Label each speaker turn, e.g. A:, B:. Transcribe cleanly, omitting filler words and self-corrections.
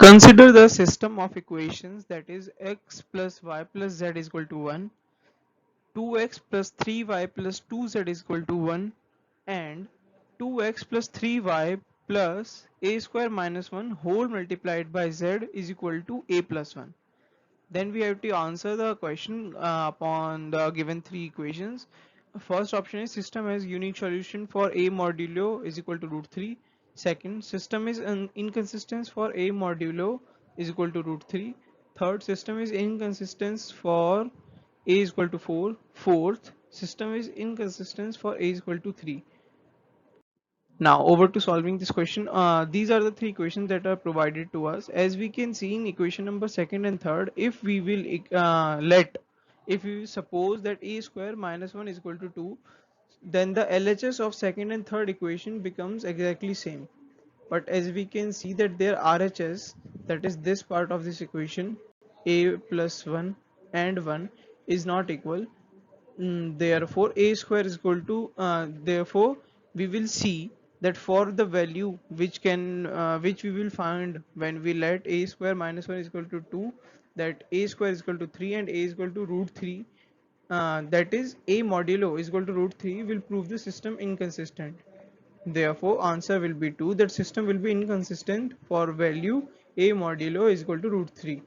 A: Consider the system of equations that is x plus y plus z is equal to 1, 2x plus 3y plus 2z is equal to 1, and 2x plus 3y plus a square minus 1 whole multiplied by z is equal to a plus 1. Then we have to answer the question upon the given three equations. First option is system has unique solution for a modulo is equal to root 3. Second, system is inconsistent for a modulo is equal to root 3. Third, system is inconsistent for a is equal to 4. Fourth, system is inconsistent for a is equal to 3. Now over to solving this question. These are the three equations that are provided to us. As we can see in equation number second and third, if we will if we suppose that a square minus 1 is equal to 2, then the LHS of second and third equation becomes exactly same. But as we can see that their RHS, that is this part of this equation, a plus 1 and 1 is not equal. Therefore a square is equal to therefore we will see that for the value which we will find when we let a square minus 1 is equal to 2, that a square is equal to 3 and a is equal to root 3, that is a modulo is equal to root 3 will prove the system inconsistent. Therefore answer will be 2, that system will be inconsistent for value a modulo is equal to root 3.